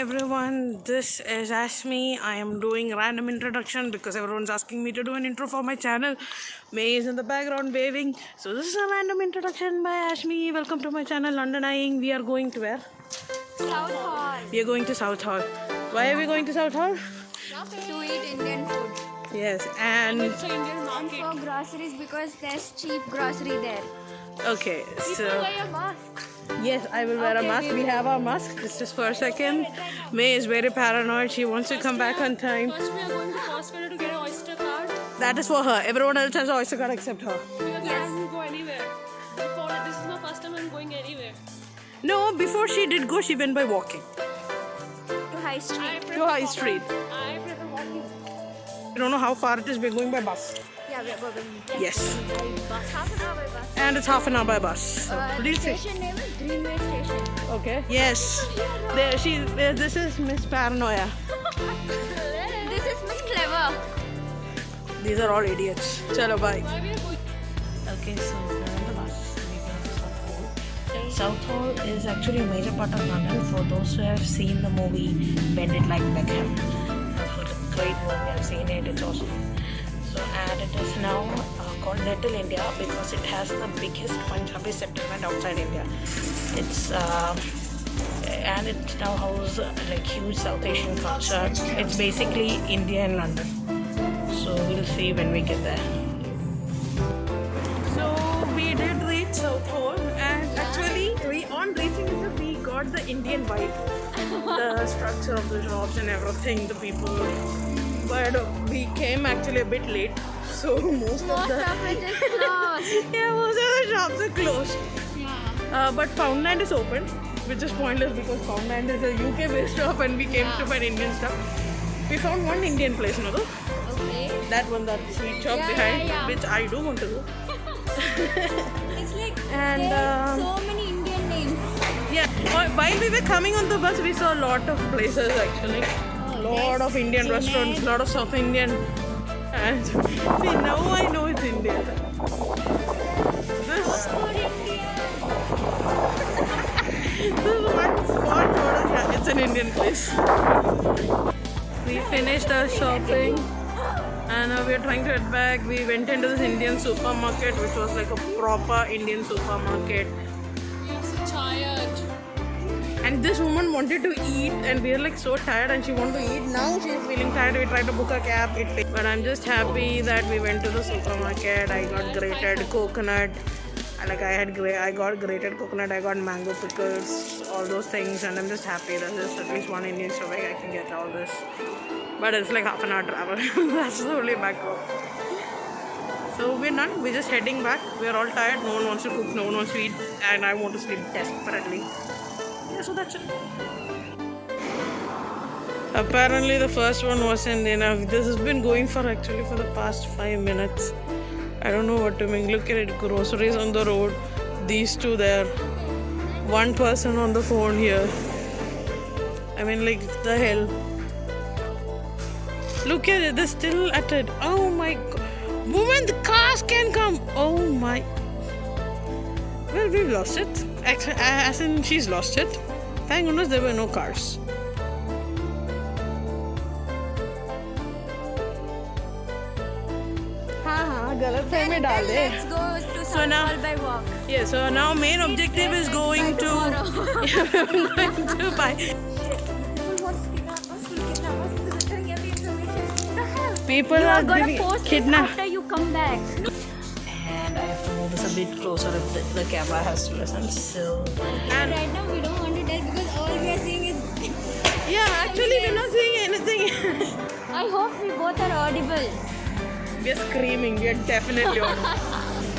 everyone, this is Ashmi. I am doing random introduction because everyone's asking me to do an intro for my channel. May is in the background waving. So this is a random introduction by Ashmi. Welcome to my channel London Eyeing. We are going to where? South Hall. We are going to South Hall. Why are we going to South Hall? To eat Indian food. Yes, and And for groceries because there's cheap grocery there. okay, so Wear a mask. yes, I will wear a Okay, mask. We have our mask. Just for a second. May is very paranoid. She wants to come back on time. First, we are going to Costco to get an Oyster card That is for her. Everyone else has an Oyster card except her. because I didn't go anywhere. Before this is my first time I'm going anywhere. No, before she did go, she went by walking To High Street. to High Street. I prefer walking. I don't know how far it is. We're going by bus. Yeah, we are going. Yes, By bus. Half an hour by bus. and it's half an hour by bus. So, please see. Station name is Greenway Station. Okay. Yes. There, she. This is Miss Paranoia. This is Miss Clever. These are all idiots. Chalo, bye. Why we are going? Okay, so we're on the bus. We're going to South Hall. South Hall is actually a major part of London. For those who have seen the movie Bend It Like Beckham, that's a great movie. I've seen it. It's awesome. So, and it is now called Little India because it has the biggest Punjabi settlement outside India. It's and it now houses like huge South Asian culture. It's basically India in London. So we'll see when we get there. So we did reach South Hall, and actually on reaching it, we got the Indian vibe, the structure of the shops and everything, the people. But we came actually a bit late, so most of Most the of it is closed. yeah, most of the shops are closed. Yeah. But Foundland is open, which is pointless because Foundland is a UK-based shop, and we came to find Indian stuff. We found one Indian place, no? Okay. That one, that sweet shop Yeah, behind, yeah. which I do want to go. It's like And, there's so many Indian names. Yeah, while we were coming on the bus, we saw a lot of places actually. Lot of Indian restaurants, lot of South Indian. And see, now I know it's India. This is one spot, yeah, it's an Indian place. We finished our shopping. And we are trying to head back. We went into this Indian supermarket, which was like a proper Indian supermarket. We are so tired. And this woman wanted to eat, and we are like so tired, and she wanted to eat. Now she's feeling tired. We tried to book a cab. But I'm just happy that we went to the supermarket. I got grated coconut. I got grated coconut. I got mango pickles, all those things, and I'm just happy that there's at least one Indian store where I can get all this. But it's like half an hour travel. That's the only back road. So we're done. We're just heading back. We're all tired. No one wants to cook. No one wants to eat. And I want to sleep desperately. Yeah, so that's it. Apparently the first one wasn't enough. This has been going for the past 5 minutes. I don't know what to make. Look at it. Groceries on the road. These two there. One person on the phone here. I mean, like, the hell. Look at it, they're still at it. Oh my god. Woman, the cars can come. Oh my. Well, we've lost it. As in, she's lost it. Thank goodness there were no cars. Galat Then mein dal de. let's go to South now- Hall by walk. Yeah, so now main objective is going to going to buy. People You are are gonna giving post this kidnap. after you come back. And I have to move this a bit closer if the camera has to listen. So, and Right now we don't want to tell because all we are seeing is. yeah, actually we're not doing anything. I hope we both are audible. We're screaming. We're definitely on.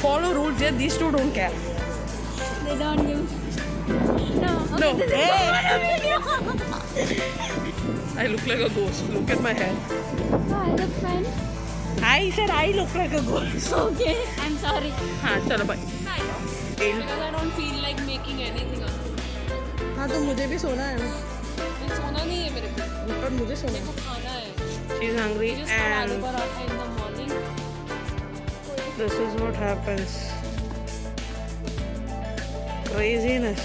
Follow rules. Yeah, these two don't care. They don't use. No. Okay, No. This is Hey. I look like a ghost. Look at my hair. Oh, I look fine. I said I look like a ghost. Okay, I'm sorry. हाँ चलो bye. Because I don't feel like making anything up. हाँ तो मुझे भी सोना है ना. मैं सोना नहीं है मेरे को. पर मुझे सोना मेरे को खाना है. She's hungry We just had aloo and paratha in the morning. this is what happens. Craziness.